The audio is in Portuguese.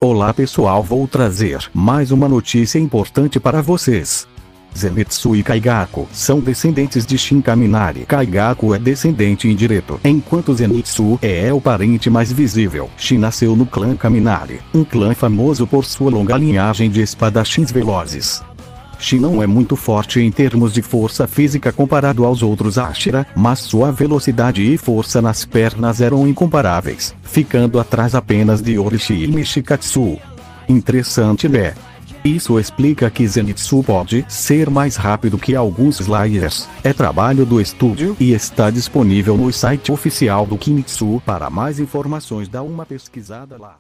Olá pessoal, vou trazer mais uma notícia importante para vocês. Zenitsu e Kaigaku são descendentes de Shin Kaminari. Kaigaku é descendente indireto, enquanto Zenitsu é o parente mais visível. Shin nasceu no clã Kaminari, um clã famoso por sua longa linhagem de espadachins velozes. Shin não é muito forte em termos de força física comparado aos outros Ashira, mas sua velocidade e força nas pernas eram incomparáveis, ficando atrás apenas de Orishi e Nishikatsu. Interessante, né? Isso explica que Zenitsu pode ser mais rápido que alguns Slayers. É trabalho do estúdio e está disponível no site oficial do Kimitsu. Para mais informações, dá uma pesquisada lá.